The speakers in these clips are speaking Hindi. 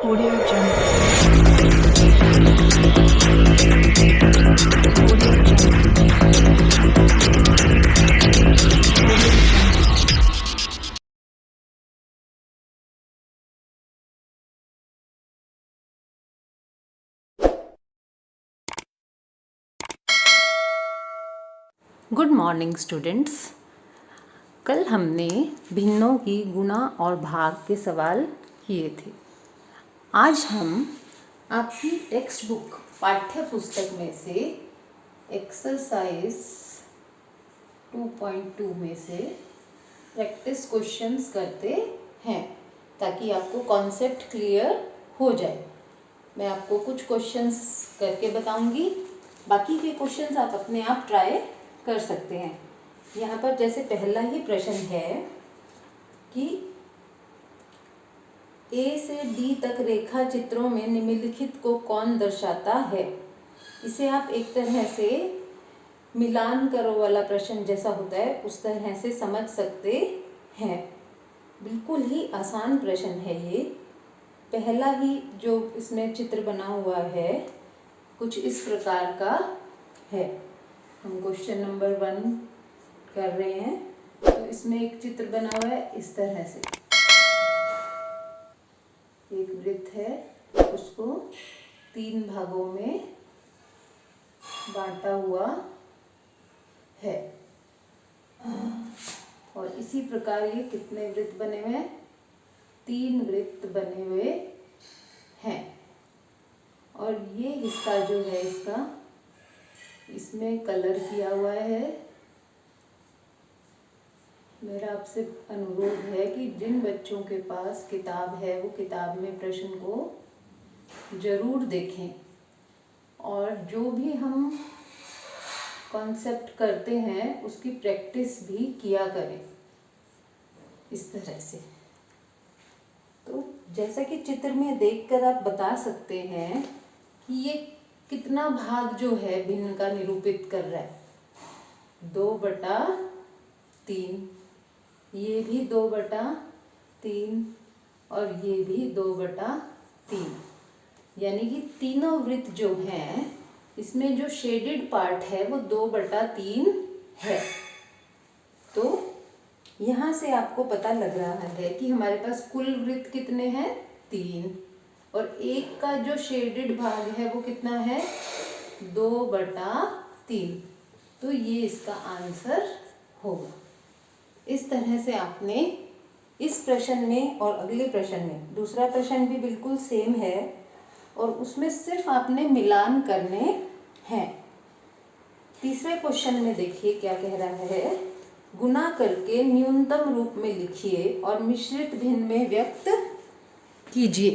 Audio Jungle. Audio Jungle. Good morning students. कल हमने भिन्नों की गुणा और भाग के सवाल किए थे। आज हम आपकी टेक्स्ट बुक पाठ्य पुस्तक में से एक्सरसाइज 2.2 में से प्रैक्टिस क्वेश्चंस करते हैं ताकि आपको कॉन्सेप्ट क्लियर हो जाए। मैं आपको कुछ क्वेश्चंस करके बताऊंगी, बाकी के क्वेश्चंस आप अपने आप ट्राई कर सकते हैं। यहाँ पर जैसे पहला ही प्रश्न है कि ए से डी तक रेखा चित्रों में निम्नलिखित को कौन दर्शाता है। इसे आप एक तरह से मिलान करो वाला प्रश्न जैसा होता है उस तरह से समझ सकते हैं। बिल्कुल ही आसान प्रश्न है ये। पहला ही जो इसमें चित्र बना हुआ है कुछ इस प्रकार का है। हम क्वेश्चन नंबर 1 कर रहे हैं तो इसमें एक चित्र बना हुआ है इस तरह से। एक वृत्त है, उसको 3 भागों में बांटा हुआ है और इसी प्रकार ये कितने वृत्त बने हुए हैं? 3 वृत्त बने हुए हैं। और ये हिस्सा जो है इसका, इसमें कलर किया हुआ है। मेरा आपसे अनुरोध है कि जिन बच्चों के पास किताब है वो किताब में प्रश्न को जरूर देखें और जो भी हम कॉन्सेप्ट करते हैं उसकी प्रैक्टिस भी किया करें इस तरह से। तो जैसा कि चित्र में देखकर आप बता सकते हैं कि ये कितना भाग जो है भिन्न का निरूपित कर रहा है। 2/3, ये भी 2/3 और ये भी 2/3, यानी कि तीनों वृत्त जो हैं इसमें जो शेडेड पार्ट है वो 2/3 है। तो यहाँ से आपको पता लग रहा है कि हमारे पास कुल वृत्त कितने हैं? 3, और एक का जो शेडेड भाग है वो कितना है? 2/3। तो ये इसका आंसर होगा। इस तरह से आपने इस प्रश्न में और अगले प्रश्न में, दूसरा प्रश्न भी बिल्कुल सेम है और उसमें सिर्फ आपने मिलान करने हैं। तीसरे क्वेश्चन में देखिए क्या कह रहा है। गुणा करके न्यूनतम रूप में लिखिए और मिश्रित भिन्न में व्यक्त कीजिए।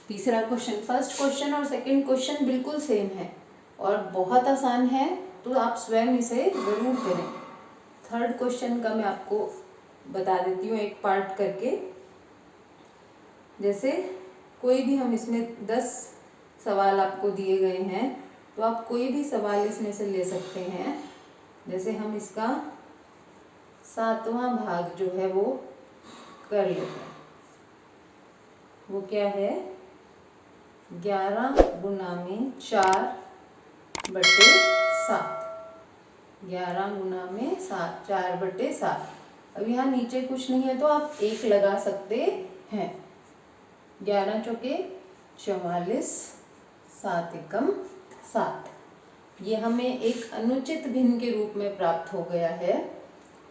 तीसरा क्वेश्चन, फर्स्ट क्वेश्चन और सेकंड क्वेश्चन बिल्कुल सेम है और बहुत आसान है, तो आप स्वयं इसे जरूर करें। थर्ड क्वेश्चन का मैं आपको बता देती हूँ एक पार्ट करके। जैसे कोई भी, हम इसमें 10 सवाल आपको दिए गए हैं तो आप कोई भी सवाल इसमें से ले सकते हैं। जैसे हम इसका 7वां भाग जो है वो कर लेते हैं। वो क्या है? 11 गुना में 4/7। 11 गुना में 4/7। अब यहाँ नीचे कुछ नहीं है तो आप 1 लगा सकते हैं। 11 चौके 44, 7 एकम 7। ये हमें एक अनुचित भिन्न के रूप में प्राप्त हो गया है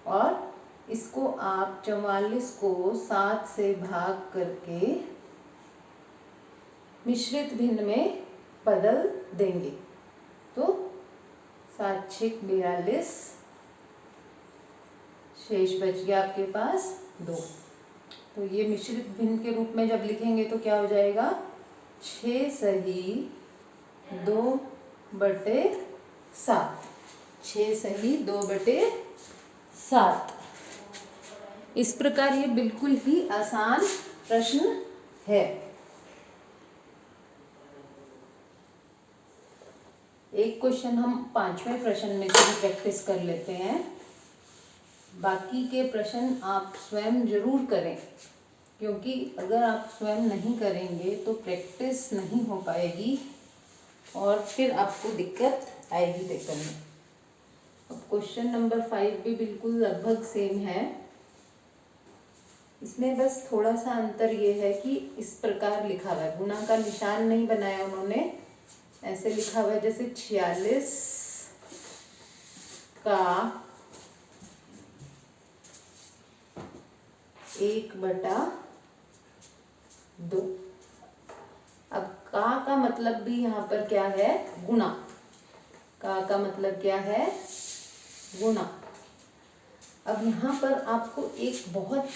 और इसको आप 44 को 7 से भाग करके मिश्रित भिन्न में बदल देंगे तो 7 6 42, शेष बच गया आपके पास 2। तो ये मिश्रित भिन्न के रूप में जब लिखेंगे तो क्या हो जाएगा? 6 सही 2/7। 6 सही 2/7। इस प्रकार ये बिल्कुल ही आसान प्रश्न है। एक क्वेश्चन हम 5वें प्रश्न में से भी प्रैक्टिस कर लेते हैं। बाकी के प्रश्न आप स्वयं जरूर करें क्योंकि अगर आप स्वयं नहीं करेंगे तो प्रैक्टिस नहीं हो पाएगी और फिर आपको दिक्कत आएगी पेपर में। अब क्वेश्चन नंबर 5 भी बिल्कुल लगभग सेम है। इसमें बस थोड़ा सा अंतर ये है कि इस प्रकार लिखा हुआ है, गुणा का निशान नहीं बनाया उन्होंने, ऐसे लिखा हुआ है जैसे 46 का 1/2। अब का मतलब भी यहाँ पर क्या है, गुणा। का मतलब क्या है, गुणा। अब यहाँ पर आपको एक बहुत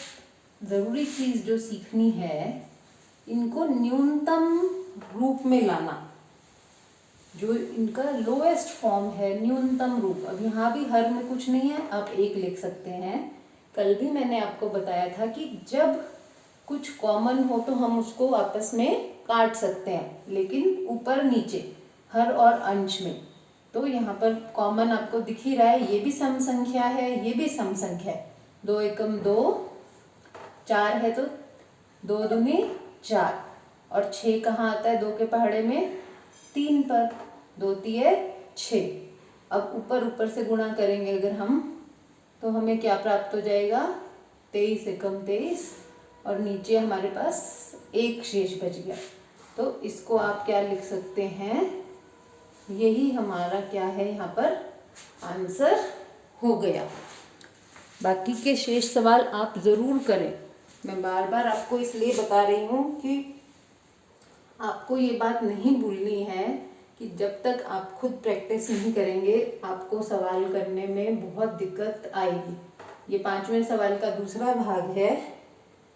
ज़रूरी चीज़ जो सीखनी है, इनको न्यूनतम रूप में लाना। जो इनका लोएस्ट फॉर्म है, न्यूनतम रूप। अब यहाँ भी हर में कुछ नहीं है, आप 1 लिख सकते हैं। कल भी मैंने आपको बताया था कि जब कुछ कॉमन हो तो हम उसको आपस में काट सकते हैं, लेकिन ऊपर नीचे हर और अंश में। तो यहाँ पर कॉमन आपको दिख ही रहा है, ये भी सम संख्या है, ये भी सम संख्या है। 2 एकम 2, 4 है तो 2 दूनी 4, और 6 कहाँ आता है 2 के पहाड़े में, 3 पर, 2 तिये 6। अब ऊपर से गुणा करेंगे अगर हम, तो हमें क्या प्राप्त हो जाएगा, 23 एकम 23, और नीचे हमारे पास 1 शेष बच गया। तो इसको आप क्या लिख सकते हैं, यही हमारा क्या है यहाँ पर आंसर हो गया। बाकी के शेष सवाल आप ज़रूर करें। मैं बार बार आपको इसलिए बता रही हूँ कि आपको ये बात नहीं भूलनी है कि जब तक आप खुद प्रैक्टिस नहीं करेंगे आपको सवाल करने में बहुत दिक्कत आएगी। ये 5वें सवाल का दूसरा भाग है,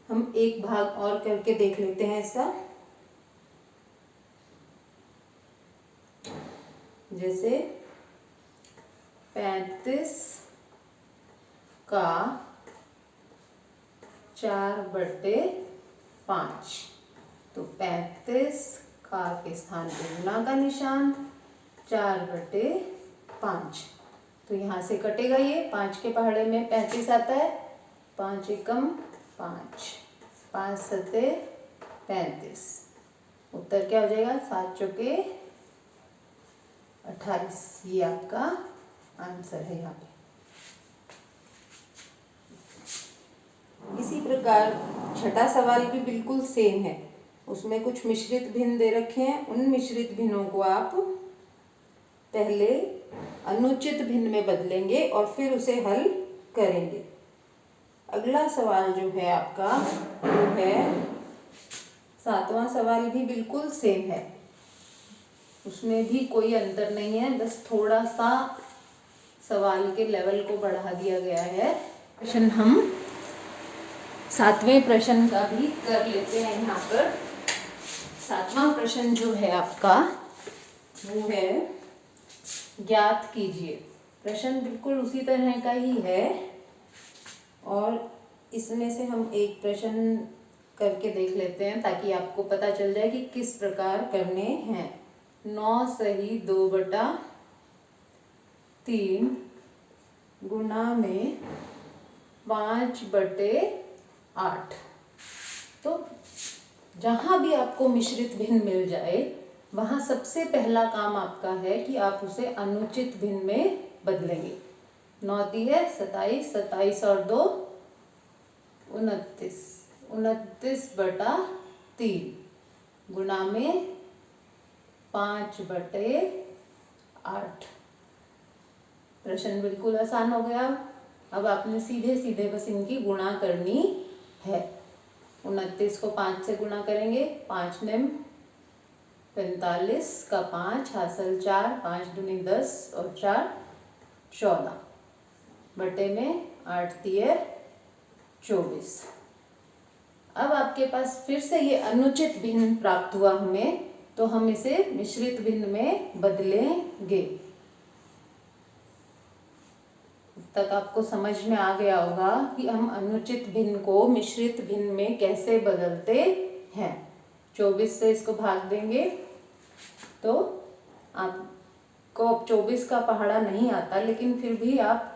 हम एक भाग और करके देख लेते हैं इसका। जैसे 35 का 4/5, तो 35 का के स्थान पे गुणा का निशान, 4/5। तो यहाँ से कटेगा ये, 5 के पहाड़े में 35 आता है, 5 एकम 5, 5 सते 35। उत्तर क्या हो जाएगा, 7 चौके 28। ये आपका आंसर है यहाँ पे। इसी प्रकार छठा सवाल भी बिल्कुल सेम है, उसमें कुछ मिश्रित भिन्न दे रखे हैं। उन मिश्रित भिन्नों को आप पहले अनुचित भिन्न में बदलेंगे और फिर उसे हल करेंगे। अगला सवाल जो है आपका वो है 7वां सवाल, भी बिल्कुल सेम है, उसमें भी कोई अंतर नहीं है, बस थोड़ा सा सवाल के लेवल को बढ़ा दिया गया है। प्रश्न हम 7वें प्रश्न का भी कर लेते हैं। यहाँ पर 7वां प्रश्न जो है आपका वो है ज्ञात कीजिए। प्रश्न बिल्कुल उसी तरह का ही है और इसमें से हम एक प्रश्न करके देख लेते हैं ताकि आपको पता चल जाए कि किस प्रकार करने हैं। 9 सही 2/3 गुणा में 5/8। तो जहाँ भी आपको मिश्रित भिन्न मिल जाए वहाँ सबसे पहला काम आपका है कि आप उसे अनुचित भिन्न में बदलेंगे। 9 तिये 27, 27 और 2 29, 29/3 गुणा में 5/8। प्रश्न बिल्कुल आसान हो गया। अब आपने सीधे सीधे बस इनकी गुणा करनी है। 29 को 5 से गुणा करेंगे, 5 निम 45 का 5 हासिल 4, 5 दूनी 10 और 4 14 बटे में 8 तिये 24। अब आपके पास फिर से ये अनुचित भिन्न प्राप्त हुआ हमें, तो हम इसे मिश्रित भिन्न में बदलेंगे। तक आपको समझ में आ गया होगा कि हम अनुचित भिन्न को मिश्रित भिन्न में कैसे बदलते हैं। 24 से इसको भाग देंगे तो आपको 24 का पहाड़ा नहीं आता, लेकिन फिर भी आप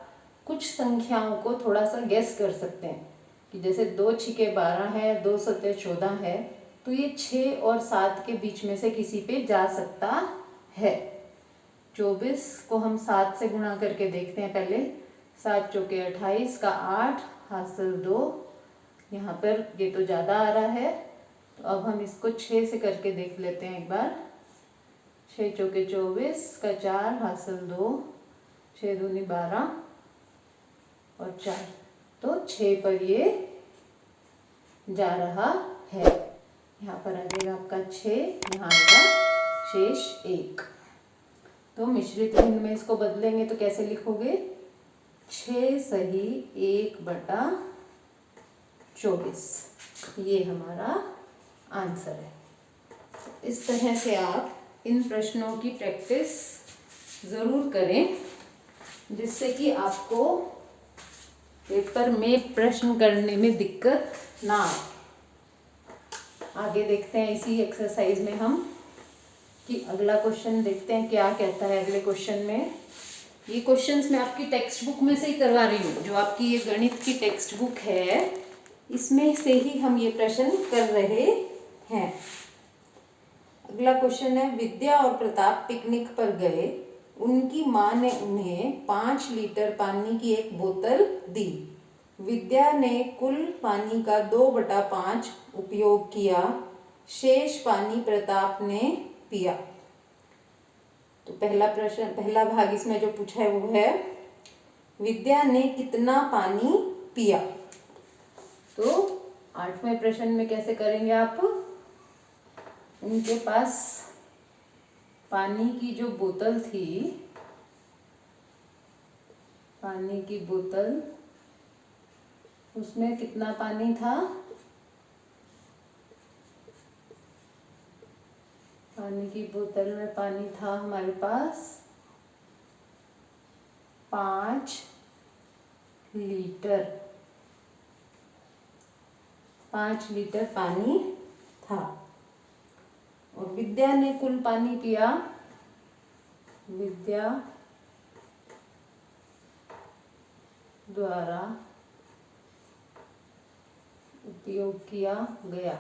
कुछ संख्याओं को थोड़ा सा गेस कर सकते हैं। कि जैसे 2 छिके 12 है, 2 सत्ते 14 है, तो ये 6 और 7 के बीच में से किसी पे जा सकता है। 24 को हम 7 से गुणा करके देखते हैं पहले। 7 चौके 28 का 8 हासिल 2। यहाँ पर ये तो ज़्यादा आ रहा है, तो अब हम इसको 6 से करके देख लेते हैं एक बार। 6 चौके 24 का 4 हासिल 2, 6 दूनी 12 और 4, तो 6 पर ये जा रहा है। यहाँ पर आ जाएगा आपका 6, यहाँ आएगा शेष 1। तो मिश्रित भिन्न में इसको बदलेंगे तो कैसे लिखोगे? 6 सही 1/24, ये हमारा आंसर है। इस तरह से आप इन प्रश्नों की प्रैक्टिस ज़रूर करें, जिससे कि आपको पेपर में प्रश्न करने में दिक्कत ना आए। आगे देखते हैं इसी एक्सरसाइज में हम कि अगला क्वेश्चन देखते हैं क्या कहता है अगले क्वेश्चन में। ये क्वेश्चंस मैं आपकी टेक्स्ट बुक में से ही करवा रही हूँ, जो आपकी ये गणित की टेक्स्ट बुक है इसमें से ही हम ये प्रश्न कर रहे हैं। अगला क्वेश्चन है, विद्या और प्रताप पिकनिक पर गए। उनकी माँ ने उन्हें 5 लीटर पानी की एक बोतल दी। विद्या ने कुल पानी का 2/5 उपयोग किया, शेष पानी प्रताप ने पिया। तो पहला प्रश्न, पहला भाग इसमें जो पूछा है वो है विद्या ने कितना पानी पिया। तो 8वें प्रश्न में कैसे करेंगे आप? उनके पास पानी की जो बोतल थी, पानी की बोतल, उसमें कितना पानी था? पानी की बोतल में पानी था हमारे पास 5 लीटर। 5 लीटर पानी था और विद्या ने कुल पानी पिया। विद्या द्वारा उपयोग किया गया।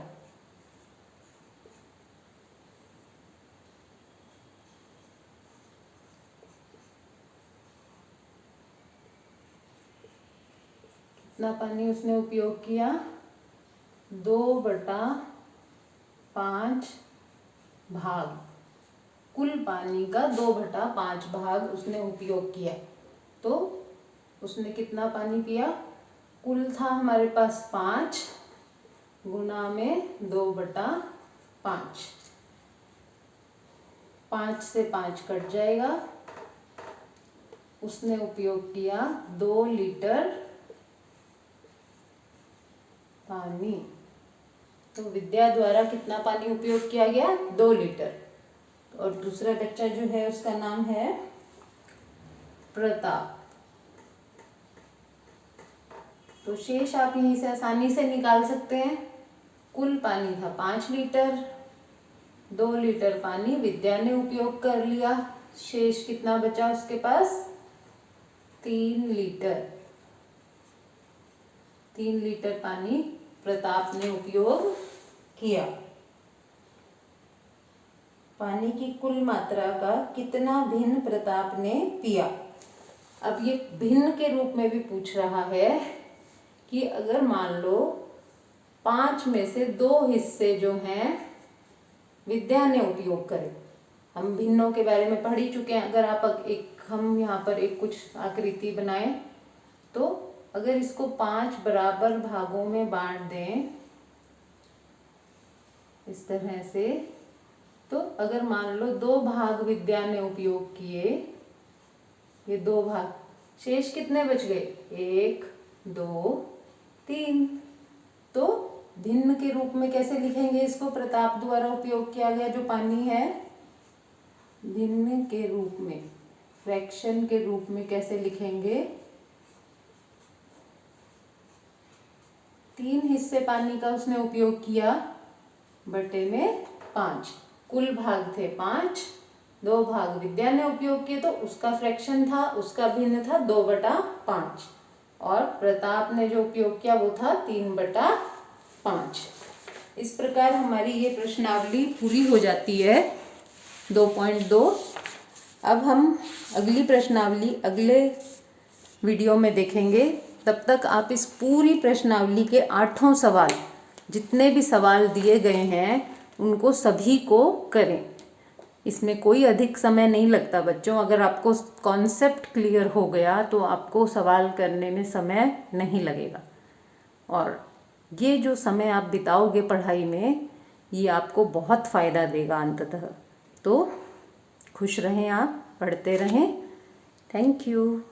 कितना पानी उसने उपयोग किया? 2/5 भाग। कुल पानी का 2/5 भाग उसने उपयोग किया। तो उसने कितना पानी पिया? कुल था हमारे पास 5 गुना में 2/5। 5 से 5 कट जाएगा। उसने उपयोग किया 2 लीटर पानी। तो विद्या द्वारा कितना पानी उपयोग किया गया? 2 लीटर। और दूसरा बच्चा जो है उसका नाम है प्रताप। तो शेष आप यहीं से आसानी से निकाल सकते हैं। कुल पानी था 5 लीटर, 2 लीटर पानी विद्या ने उपयोग कर लिया, शेष कितना बचा उसके पास? 3 लीटर। 3 लीटर पानी प्रताप ने उपयोग किया। पानी की कुल मात्रा का कितना भिन्न प्रताप ने पिया। अब ये भिन्न के रूप में भी पूछ रहा है कि अगर मान लो 5 में से 2 हिस्से जो हैं विद्या ने उपयोग करे। हम भिन्नों के बारे में पढ़ ही चुके हैं। अगर आप हम यहाँ पर एक कुछ आकृति बनाएं, तो अगर इसको 5 बराबर भागों में बांट दें इस तरह से, तो अगर मान लो 2 भाग विद्या ने उपयोग किए, ये 2 भाग, शेष कितने बच गए? 1 2 3। तो भिन्न के रूप में कैसे लिखेंगे इसको? प्रताप द्वारा उपयोग किया गया जो पानी है, भिन्न के रूप में, फ्रैक्शन के रूप में कैसे लिखेंगे? 3 हिस्से पानी का उसने उपयोग किया बटे में 5। कुल भाग थे 5, 2 भाग विद्या ने उपयोग किए, तो उसका फ्रैक्शन था, उसका भिन्न था 2/5। और प्रताप ने जो उपयोग किया वो था 3/5। इस प्रकार हमारी ये प्रश्नावली पूरी हो जाती है 2.2। अब हम अगली प्रश्नावली अगले वीडियो में देखेंगे। तब तक आप इस पूरी प्रश्नावली के 8 सवाल, जितने भी सवाल दिए गए हैं उनको सभी को करें। इसमें कोई अधिक समय नहीं लगता बच्चों। अगर आपको कॉन्सेप्ट क्लियर हो गया तो आपको सवाल करने में समय नहीं लगेगा, और ये जो समय आप बिताओगे पढ़ाई में ये आपको बहुत फ़ायदा देगा अंततः। तो खुश रहें, आप पढ़ते रहें। Thank you.